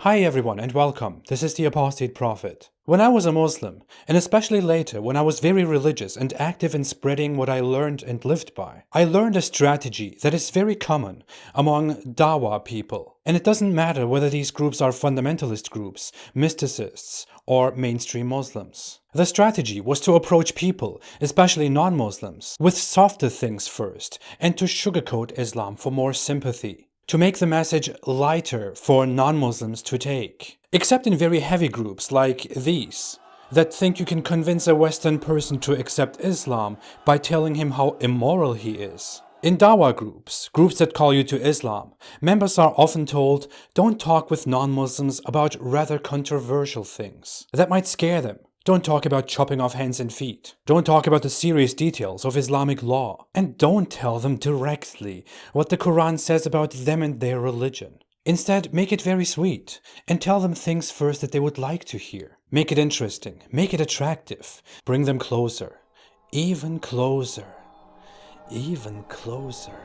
Hi everyone and welcome. This is the Apostate Prophet. When I was a Muslim, and especially later when I was very religious and active in spreading what I learned and lived by, I learned a strategy that is very common among Dawah people. And it doesn't matter whether these groups are fundamentalist groups, mysticists, or mainstream Muslims. The strategy was to approach people, especially non-Muslims, with softer things first, and to sugarcoat Islam for more sympathy. To make the message lighter for non-Muslims to take. Except in very heavy groups like these, that think you can convince a Western person to accept Islam by telling him how immoral he is. In Dawah groups that call you to Islam, members are often told, don't talk with non-Muslims about rather controversial things. That might scare them. Don't talk about chopping off hands and feet. Don't talk about the serious details of Islamic law. And don't tell them directly what the Quran says about them and their religion. Instead, make it very sweet and tell them things first that they would like to hear. Make it interesting, make it attractive, bring them closer, even closer, even closer.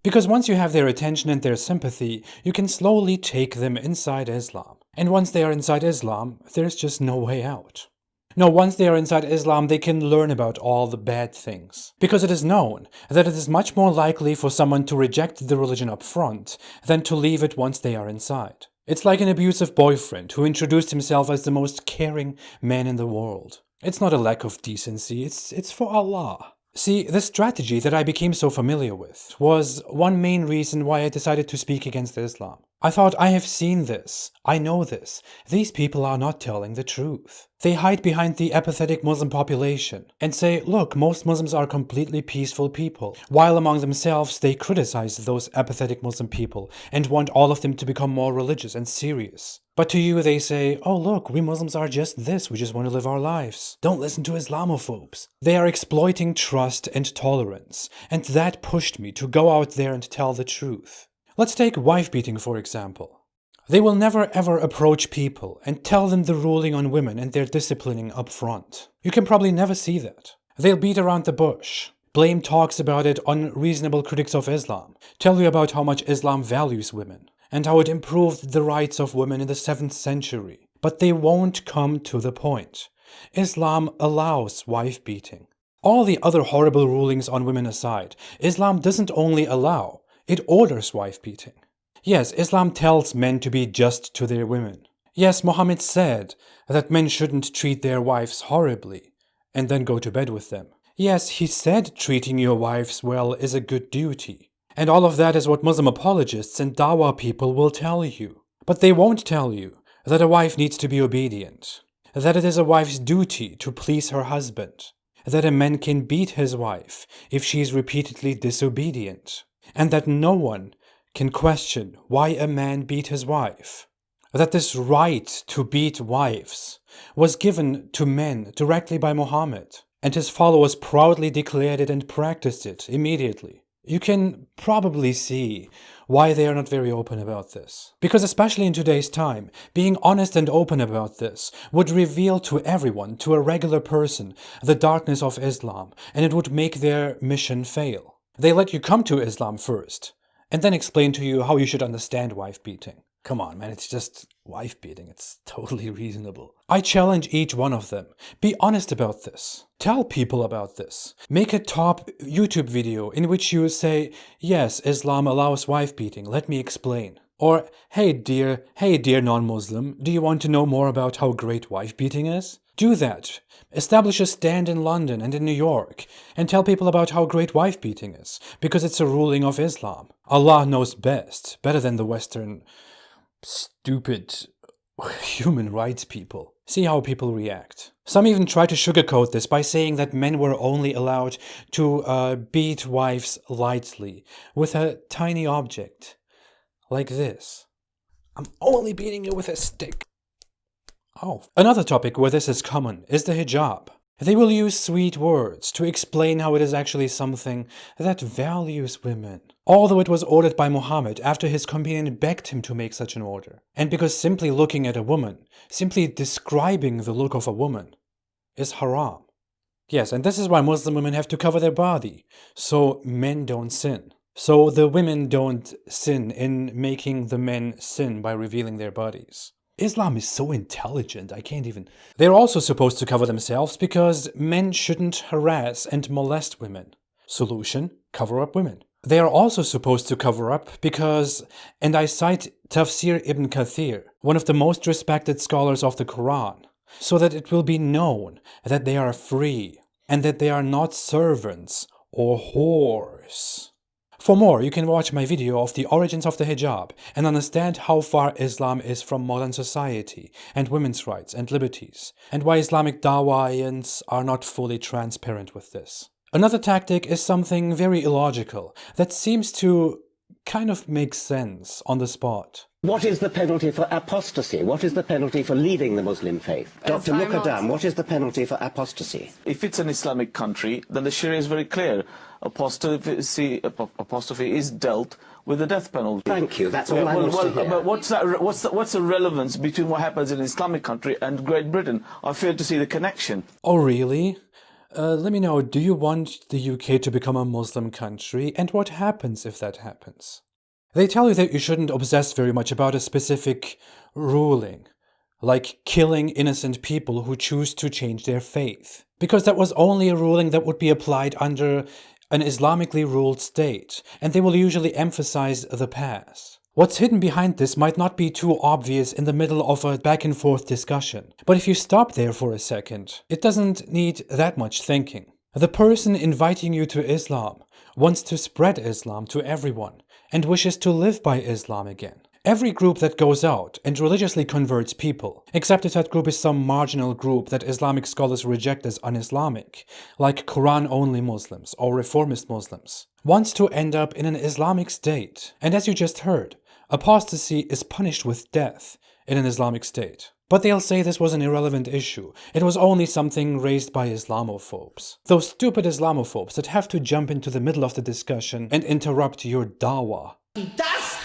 Because once you have their attention and their sympathy, you can slowly take them inside Islam. And once they are inside Islam, there's just no way out. No, once they are inside Islam, they can learn about all the bad things. Because it is known that it is much more likely for someone to reject the religion up front than to leave it once they are inside. It's like an abusive boyfriend who introduced himself as the most caring man in the world. It's not a lack of decency, it's for Allah. See, the strategy that I became so familiar with was one main reason why I decided to speak against Islam. I thought, I have seen this, I know this, these people are not telling the truth. They hide behind the apathetic Muslim population and say, look, most Muslims are completely peaceful people, while among themselves they criticize those apathetic Muslim people and want all of them to become more religious and serious. But to you they say, oh look, we Muslims are just this, we just want to live our lives. Don't listen to Islamophobes. They are exploiting trust and tolerance, and that pushed me to go out there and tell the truth. Let's take wife beating for example. They will never ever approach people and tell them the ruling on women and their disciplining up front. You can probably never see that. They'll beat around the bush, blame talks about it on reasonable critics of Islam, tell you about how much Islam values women, and how it improved the rights of women in the 7th century. But they won't come to the point. Islam allows wife beating. All the other horrible rulings on women aside, Islam doesn't only allow, it orders wife beating. Yes, Islam tells men to be just to their women. Yes, Muhammad said that men shouldn't treat their wives horribly and then go to bed with them. Yes, he said treating your wives well is a good duty. And all of that is what Muslim apologists and Dawah people will tell you. But they won't tell you that a wife needs to be obedient, that it is a wife's duty to please her husband, that a man can beat his wife if she is repeatedly disobedient, and that no one can question why a man beat his wife. That this right to beat wives was given to men directly by Muhammad, and his followers proudly declared it and practiced it immediately. You can probably see why they are not very open about this. Because especially in today's time, being honest and open about this would reveal to everyone, to a regular person, the darkness of Islam, and it would make their mission fail. They let you come to Islam first, and then explain to you how you should understand wife beating. Come on, man, it's just wife beating. It's totally reasonable. I challenge each one of them. Be honest about this. Tell people about this. Make a top YouTube video in which you say, yes, Islam allows wife beating. Let me explain. Or, hey dear non-Muslim, do you want to know more about how great wife beating is? Do that. Establish a stand in London and in New York and tell people about how great wife beating is, because it's a ruling of Islam. Allah knows best, better than the Western stupid human rights people. See how people react. Some even try to sugarcoat this by saying that men were only allowed to beat wives lightly with a tiny object like this. I'm only beating you with a stick. Oh. Another topic where this is common is the hijab. They will use sweet words to explain how it is actually something that values women. Although it was ordered by Muhammad after his companion begged him to make such an order. And because simply looking at a woman, simply describing the look of a woman, is haram. Yes, and this is why Muslim women have to cover their body, so men don't sin. So the women don't sin in making the men sin by revealing their bodies. Islam is so intelligent, I can't even... They're also supposed to cover themselves because men shouldn't harass and molest women. Solution: cover up women. They are also supposed to cover up because, and I cite Tafsir ibn Kathir, one of the most respected scholars of the Quran, so that it will be known that they are free and that they are not servants or whores. For more, you can watch my video of the origins of the hijab and understand how far Islam is from modern society and women's rights and liberties, and why Islamic Dawahians are not fully transparent with this. Another tactic is something very illogical that seems to kind of make sense on the spot. What is the penalty for apostasy? What is the penalty for leaving the Muslim faith? Dr. Muqaddam, what is the penalty for apostasy? If it's an Islamic country, then the Sharia is very clear. Apostasy is dealt with the death penalty. Thank you. That's all I want to hear. But what's the relevance between what happens in an Islamic country and Great Britain? I fail to see the connection. Oh, really? Let me know, do you want the UK to become a Muslim country, and what happens if that happens? They tell you that you shouldn't obsess very much about a specific ruling, like killing innocent people who choose to change their faith, because that was only a ruling that would be applied under an Islamically ruled state, and they will usually emphasize the past. What's hidden behind this might not be too obvious in the middle of a back-and-forth discussion, but if you stop there for a second, it doesn't need that much thinking. The person inviting you to Islam wants to spread Islam to everyone and wishes to live by Islam again. Every group that goes out and religiously converts people, except if that group is some marginal group that Islamic scholars reject as un-Islamic, like Quran-only Muslims or reformist Muslims, wants to end up in an Islamic state. And as you just heard, apostasy is punished with death in an Islamic state. But they'll say this was an irrelevant issue. It was only something raised by Islamophobes. Those stupid Islamophobes that have to jump into the middle of the discussion and interrupt your Dawah. Das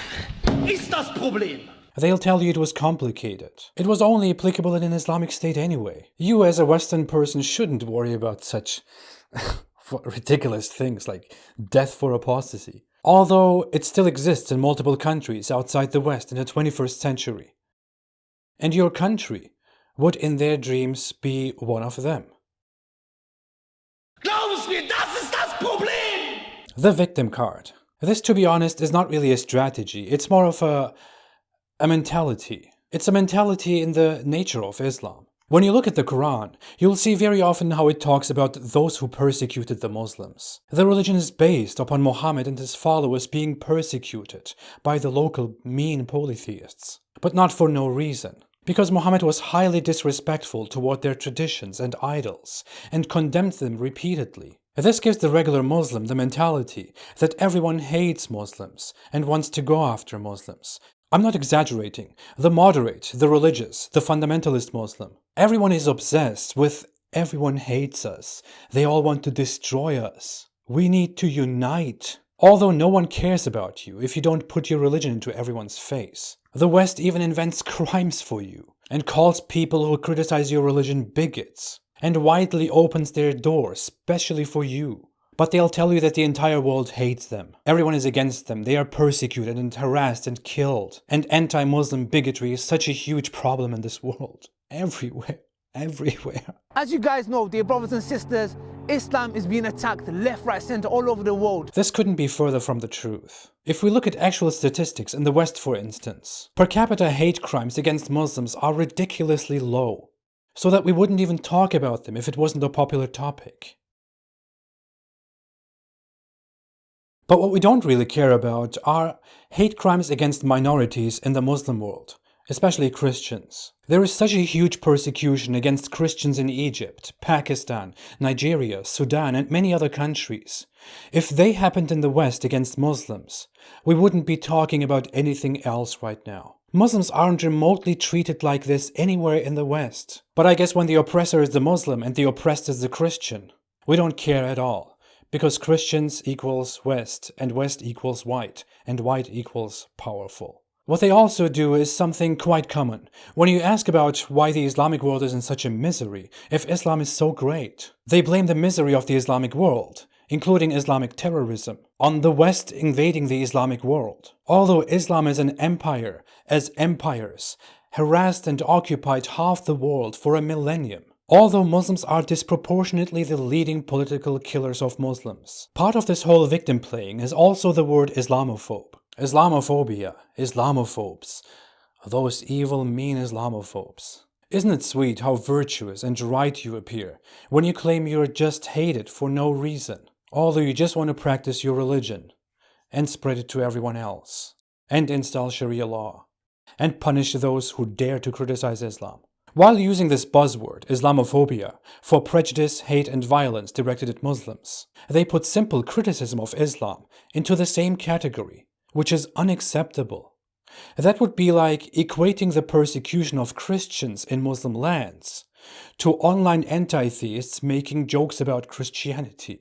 ist das Problem. They'll tell you it was complicated. It was only applicable in an Islamic state anyway. You as a Western person shouldn't worry about such ridiculous things like death for apostasy. Although it still exists in multiple countries outside the West in the 21st century. And your country would in their dreams be one of them. Glauben Sie mir, das ist das Problem! The victim card. This, to be honest, is not really a strategy. It's more of a mentality. It's a mentality in the nature of Islam. When you look at the Quran, you'll see very often how it talks about those who persecuted the Muslims. The religion is based upon Muhammad and his followers being persecuted by the local mean polytheists. But not for no reason. Because Muhammad was highly disrespectful toward their traditions and idols, and condemned them repeatedly. This gives the regular Muslim the mentality that everyone hates Muslims and wants to go after Muslims. I'm not exaggerating. The moderate, the religious, the fundamentalist Muslim. Everyone is obsessed with everyone hates us. They all want to destroy us. We need to unite. Although no one cares about you if you don't put your religion into everyone's face. The West even invents crimes for you and calls people who criticize your religion bigots and widely opens their doors, especially for you. But they'll tell you that the entire world hates them. Everyone is against them. They are persecuted and harassed and killed. And anti-Muslim bigotry is such a huge problem in this world. Everywhere. Everywhere. As you guys know, dear brothers and sisters, Islam is being attacked left, right, center, all over the world. This couldn't be further from the truth. If we look at actual statistics in the West, for instance, per capita hate crimes against Muslims are ridiculously low, so that we wouldn't even talk about them if it wasn't a popular topic. But what we don't really care about are hate crimes against minorities in the Muslim world, especially Christians. There is such a huge persecution against Christians in Egypt, Pakistan, Nigeria, Sudan, and many other countries. If they happened in the West against Muslims, we wouldn't be talking about anything else right now. Muslims aren't remotely treated like this anywhere in the West. But I guess when the oppressor is the Muslim and the oppressed is the Christian, we don't care at all. Because Christians equals West, and West equals white, and white equals powerful. What they also do is something quite common. When you ask about why the Islamic world is in such a misery, if Islam is so great, they blame the misery of the Islamic world, including Islamic terrorism, on the West invading the Islamic world. Although Islam is an empire, as empires harassed and occupied half the world for a millennium. Although Muslims are disproportionately the leading political killers of Muslims. Part of this whole victim playing is also the word Islamophobe. Islamophobia, Islamophobes, those evil, mean Islamophobes. Isn't it sweet how virtuous and right you appear when you claim you're just hated for no reason, although you just want to practice your religion and spread it to everyone else, and install Sharia law, and punish those who dare to criticize Islam. While using this buzzword, Islamophobia, for prejudice, hate and violence directed at Muslims, they put simple criticism of Islam into the same category, which is unacceptable. That would be like equating the persecution of Christians in Muslim lands to online anti-theists making jokes about Christianity.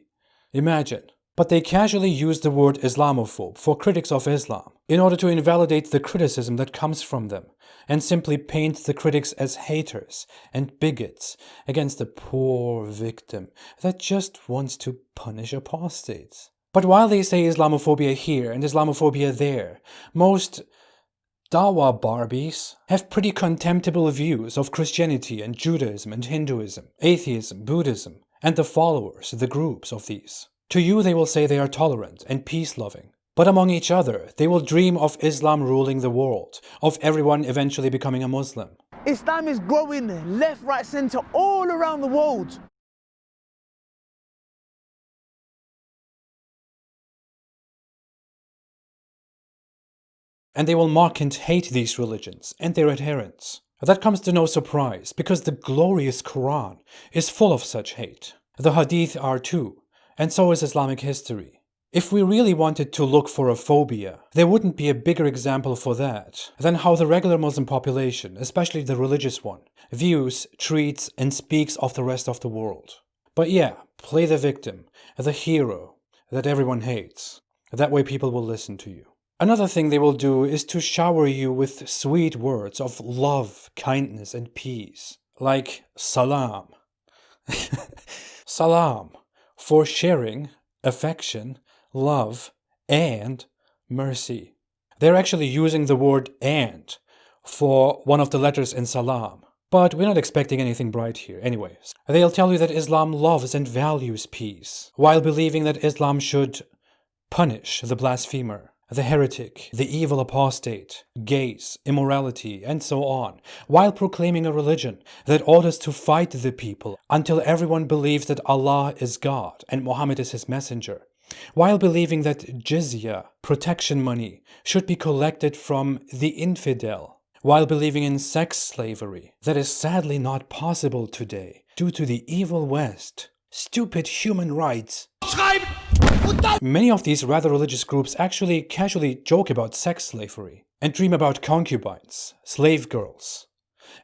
Imagine. But they casually use the word Islamophobe for critics of Islam in order to invalidate the criticism that comes from them and simply paint the critics as haters and bigots against the poor victim that just wants to punish apostates. But while they say Islamophobia here and Islamophobia there, most Dawah Barbies have pretty contemptible views of Christianity and Judaism and Hinduism, atheism, Buddhism, and the followers, the groups of these. To you they will say they are tolerant and peace-loving, but among each other they will dream of Islam ruling the world, of everyone eventually becoming a Muslim. Islam is growing left, right, centre, all around the world. And they will mock and hate these religions and their adherents. That comes to no surprise, because the glorious Quran is full of such hate. The Hadith are too, and so is Islamic history. If we really wanted to look for a phobia, there wouldn't be a bigger example for that than how the regular Muslim population, especially the religious one, views, treats, and speaks of the rest of the world. But yeah, play the victim, the hero that everyone hates. That way people will listen to you. Another thing they will do is to shower you with sweet words of love, kindness, and peace. Like salam. Salam. For sharing, affection, love, and mercy. They're actually using the word and for one of the letters in salam. But we're not expecting anything bright here anyways. They'll tell you that Islam loves and values peace, while believing that Islam should punish the blasphemer, the heretic, the evil apostate, gays, immorality, and so on, while proclaiming a religion that orders to fight the people until everyone believes that Allah is God and Muhammad is his messenger, while believing that jizya, protection money, should be collected from the infidel, while believing in sex slavery that is sadly not possible today due to the evil West. Stupid human rights. Many of these rather religious groups actually casually joke about sex slavery and dream about concubines, slave girls,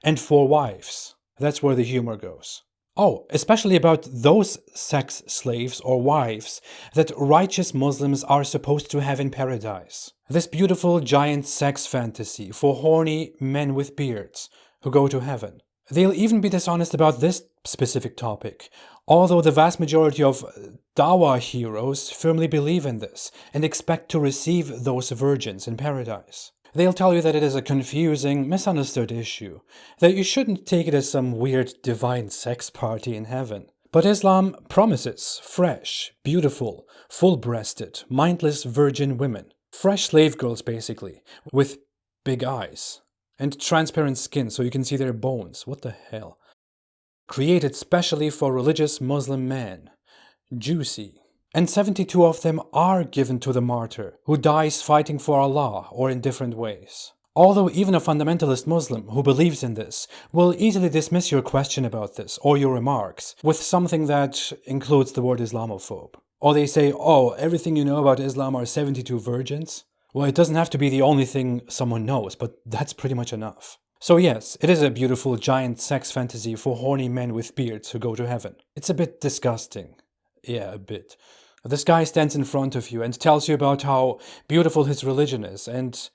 and 4 wives. That's where the humor goes. Oh, especially about those sex slaves or wives that righteous Muslims are supposed to have in paradise. This beautiful giant sex fantasy for horny men with beards who go to heaven. They'll even be dishonest about this specific topic, although the vast majority of Dawah heroes firmly believe in this and expect to receive those virgins in paradise. They'll tell you that it is a confusing, misunderstood issue, that you shouldn't take it as some weird divine sex party in heaven. But Islam promises fresh, beautiful, full-breasted, mindless virgin women. Fresh slave girls basically, with big eyes. And transparent skin so you can see their bones. What the hell? Created specially for religious Muslim men. Juicy. And 72 of them are given to the martyr, who dies fighting for Allah or in different ways. Although even a fundamentalist Muslim who believes in this will easily dismiss your question about this or your remarks with something that includes the word Islamophobe. Or they say, oh, everything you know about Islam are 72 virgins? Well, it doesn't have to be the only thing someone knows, but that's pretty much enough. So yes, it is a beautiful giant sex fantasy for horny men with beards who go to heaven. It's a bit disgusting. Yeah, a bit. This guy stands in front of you and tells you about how beautiful his religion is, and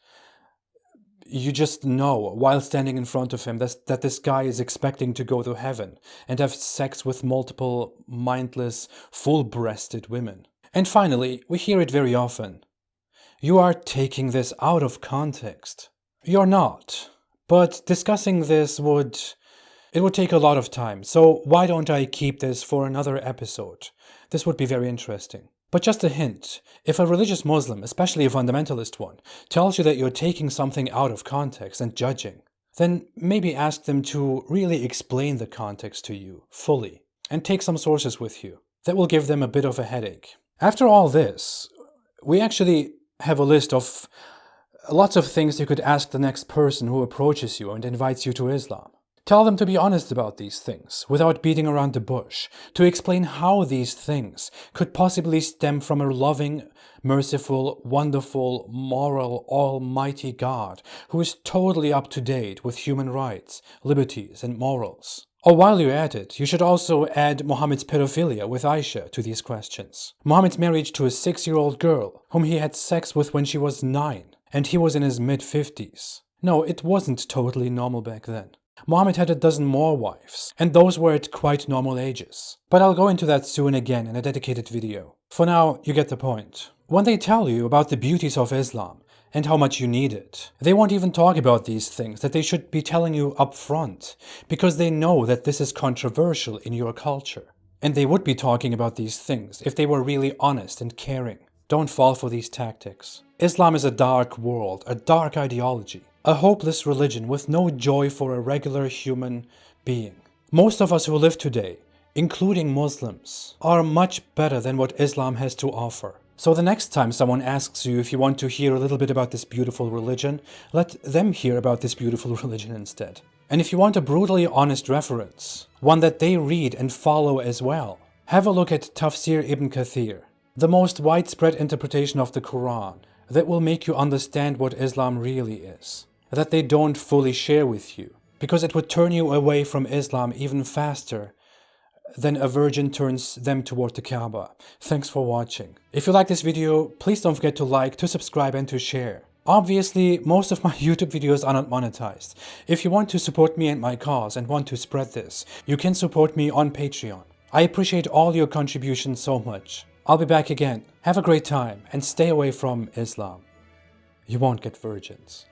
you just know, while standing in front of him, that this guy is expecting to go to heaven and have sex with multiple mindless, full-breasted women. And finally, we hear it very often. You are taking this out of context. You're not. But discussing this would take a lot of time, so why don't I keep this for another episode? This would be very interesting. But just a hint, if a religious Muslim, especially a fundamentalist one, tells you that you're taking something out of context and judging, then maybe ask them to really explain the context to you fully, and take some sources with you. That will give them a bit of a headache. After all this, we actually have a list of lots of things you could ask the next person who approaches you and invites you to Islam. Tell them to be honest about these things, without beating around the bush, to explain how these things could possibly stem from a loving, merciful, wonderful, moral, almighty God who is totally up to date with human rights, liberties, and morals. Or while you're at it, you should also add Muhammad's pedophilia with Aisha to these questions. Muhammad's marriage to a 6-year-old girl, whom he had sex with when she was 9, and he was in his mid-50s. No, it wasn't totally normal back then. Muhammad had a dozen more wives, and those were at quite normal ages. But I'll go into that soon again in a dedicated video. For now, you get the point. When they tell you about the beauties of Islam and how much you need it, they won't even talk about these things that they should be telling you up front, because they know that this is controversial in your culture. And they would be talking about these things if they were really honest and caring. Don't fall for these tactics. Islam is a dark world, a dark ideology, a hopeless religion with no joy for a regular human being. Most of us who live today, including Muslims, are much better than what Islam has to offer. So the next time someone asks you if you want to hear a little bit about this beautiful religion, let them hear about this beautiful religion instead. And if you want a brutally honest reference, one that they read and follow as well, have a look at Tafsir Ibn Kathir, the most widespread interpretation of the Quran that will make you understand what Islam really is, that they don't fully share with you, because it would turn you away from Islam even faster than a virgin turns them toward the Kaaba. Thanks for watching. If you like this video, please don't forget to like, to subscribe, and to share. Obviously, most of my YouTube videos are not monetized. If you want to support me and my cause and want to spread this, you can support me on Patreon. I appreciate all your contributions so much. I'll be back again. Have a great time and stay away from Islam. You won't get virgins.